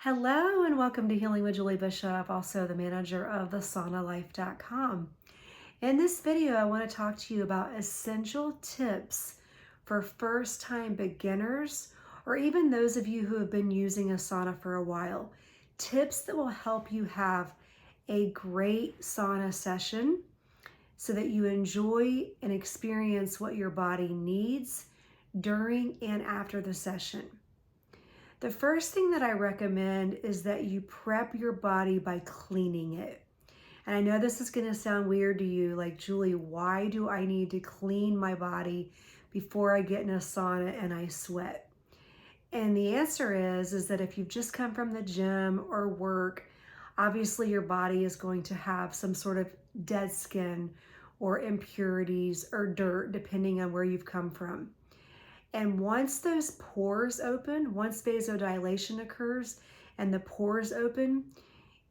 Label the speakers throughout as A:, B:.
A: Hello and welcome to Healing with Julie Bishop, also the manager of the saunalife.com. In this video, I want to talk to you about essential tips for first-time beginners or even those of you who have been using a sauna for a while. Tips that will help you have a great sauna session so that you enjoy and experience what your body needs during and after the session. The first thing that I recommend is that you prep your body by cleaning it. And I know this is going to sound weird to you, like, Julie, why do I need to clean my body before I get in a sauna and I sweat? And the answer is that if you've just come from the gym or work, obviously your body is going to have some sort of dead skin or impurities or dirt, depending on where you've come from. And once those pores open, once vasodilation occurs and the pores open,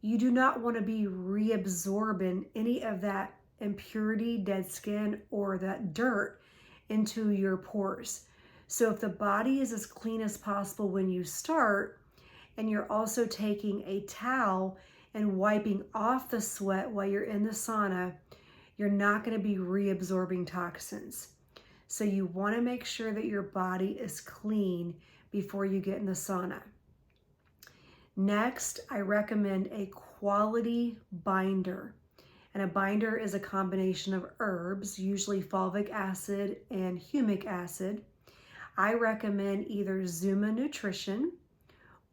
A: you do not want to be reabsorbing any of that impurity, dead skin, or that dirt into your pores. So if the body is as clean as possible when you start, and you're also taking a towel and wiping off the sweat while you're in the sauna, you're not going to be reabsorbing toxins. So you want to make sure that your body is clean before you get in the sauna. Next, I recommend a quality binder. And a binder is a combination of herbs, usually fulvic acid and humic acid. I recommend either Zuma Nutrition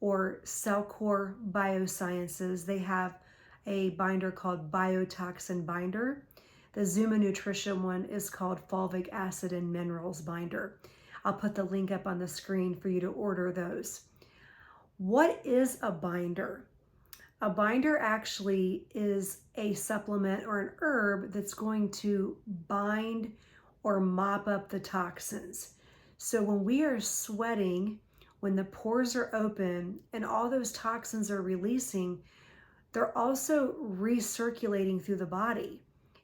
A: or Cellcore Biosciences. They have a binder called Biotoxin Binder. The Zuma Nutrition one is called Fulvic Acid and Minerals Binder. I'll put the link up on the screen for you to order those. What is a binder? A binder actually is a supplement or an herb that's going to bind or mop up the toxins. So when we are sweating, when the pores are open and all those toxins are releasing, they're also recirculating through the body.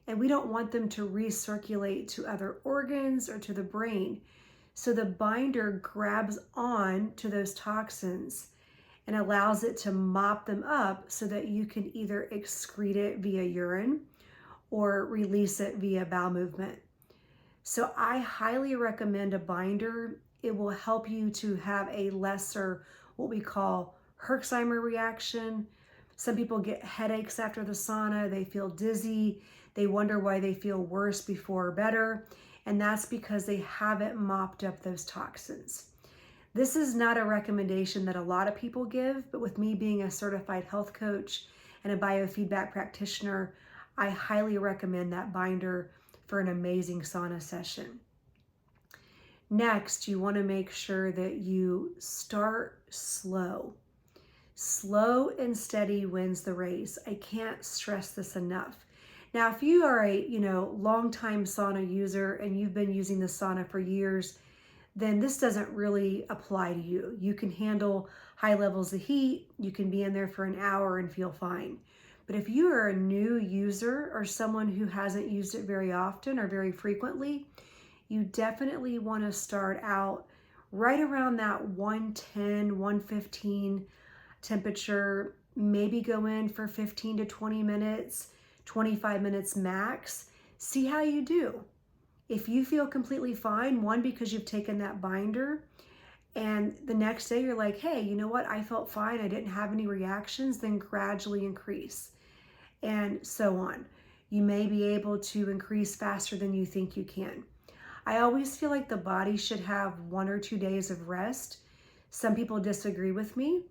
A: And we don't want them to recirculate to other organs or to the brain. So the binder grabs on to those toxins and allows it to mop them up so that you can either excrete it via urine or release it via bowel movement. So I highly recommend a binder. It will help you to have a lesser, what we call Herxheimer reaction. Some people get headaches after the sauna. They feel dizzy. They wonder why they feel worse before or better. And that's because they haven't mopped up those toxins. This is not a recommendation that a lot of people give, but with me being a certified health coach and a biofeedback practitioner, I highly recommend that binder for an amazing sauna session. Next, you want to make sure that you start slow. Slow and steady wins the race. I can't stress this enough. Now, if you are a longtime sauna user and you've been using the sauna for years, then this doesn't really apply to you. You can handle high levels of heat. You can be in there for an hour and feel fine. But if you are a new user or someone who hasn't used it very often or very frequently, you definitely want to start out right around that 110, 115 temperature, maybe go in for 15 to 20 minutes, 25 minutes max. See how you do. If you feel completely fine, one, because you've taken that binder, and the next day you're like, hey, you know what? I felt fine. I didn't have any reactions, then gradually increase, and so on. You may be able to increase faster than you think you can. I always feel like the body should have 1 or 2 days of rest. Some people disagree with me.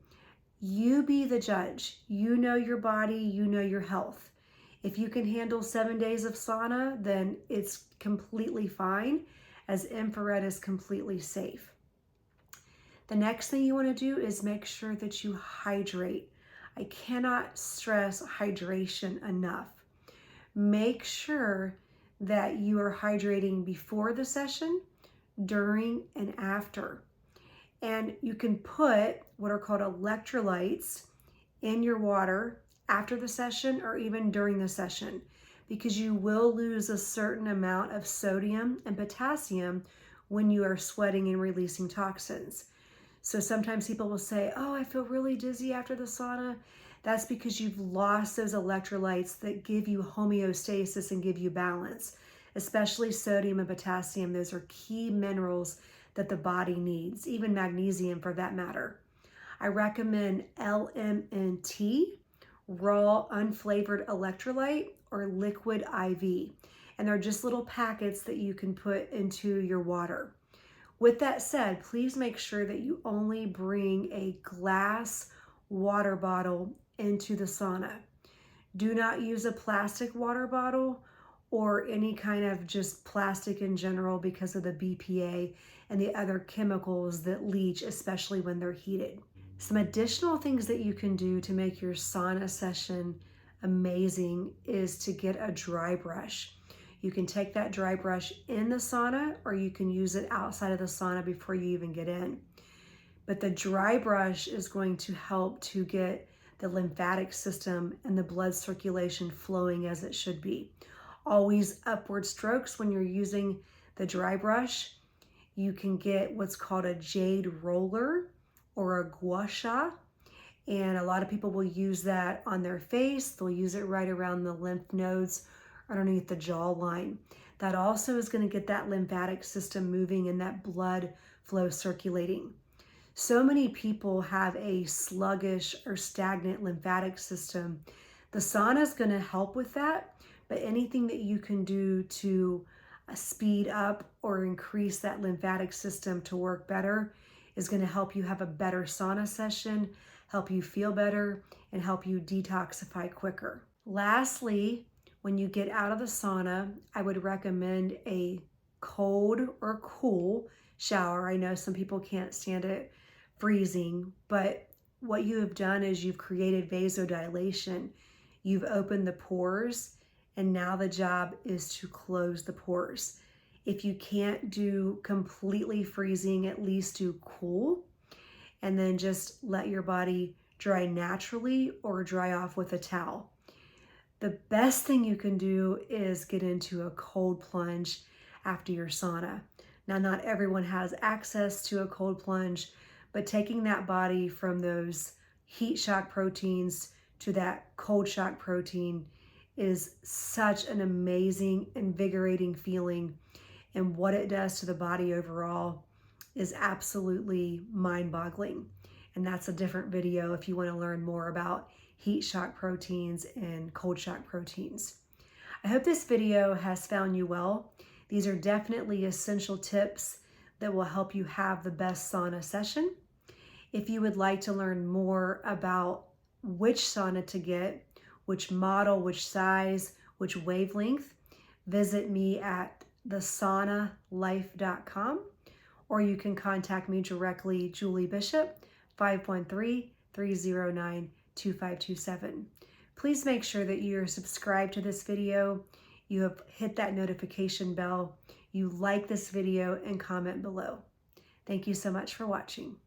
A: You be the judge. You know your body, you know your health. If you can handle 7 days of sauna, then it's completely fine, as infrared is completely safe. The next thing you want to do is make sure that you hydrate. I cannot stress hydration enough. Make sure that you are hydrating before the session, during, and after. And you can put what are called electrolytes in your water after the session or even during the session, because you will lose a certain amount of sodium and potassium when you are sweating and releasing toxins. So sometimes people will say, oh, I feel really dizzy after the sauna. That's because you've lost those electrolytes that give you homeostasis and give you balance, especially sodium and potassium. Those are key minerals that the body needs, even magnesium for that matter. I recommend LMNT, raw unflavored electrolyte, or liquid IV. And they're just little packets that you can put into your water. With that said, please make sure that you only bring a glass water bottle into the sauna. Do not use a plastic water bottle or any kind of just plastic in general because of the BPA and the other chemicals that leach, especially when they're heated. Some additional things that you can do to make your sauna session amazing is to get a dry brush. You can take that dry brush in the sauna or you can use it outside of the sauna before you even get in. But the dry brush is going to help to get the lymphatic system and the blood circulation flowing as it should be. Always upward strokes when you're using the dry brush. You can get what's called a jade roller or a gua sha, and a lot of people will use that on their face. They'll use it right around the lymph nodes underneath the jawline. That also is going to get that lymphatic system moving and that blood flow circulating. So many people have a sluggish or stagnant lymphatic system. The sauna is going to help with that, but anything that you can do to speed up or increase that lymphatic system to work better is going to help you have a better sauna session, help you feel better, and help you detoxify quicker. Lastly, when you get out of the sauna, I would recommend a cold or cool shower. I know some people can't stand it freezing, but what you have done is you've created vasodilation. You've opened the pores, and now the job is to close the pores. If you can't do completely freezing, at least do cool, and then just let your body dry naturally or dry off with a towel. The best thing you can do is get into a cold plunge after your sauna. Now, not everyone has access to a cold plunge, but taking that body from those heat shock proteins to that cold shock protein is such an amazing, invigorating feeling. And what it does to the body overall is absolutely mind-boggling. And that's a different video if you want to learn more about heat shock proteins and cold shock proteins. I hope this video has found you well. These are definitely essential tips that will help you have the best sauna session. If you would like to learn more about which sauna to get, which model, which size, which wavelength, visit me at thesaunalife.com, or you can contact me directly, Julie Bishop, 513-309-2527. Please make sure that you're subscribed to this video, you have hit that notification bell, you like this video, and comment below. Thank you so much for watching.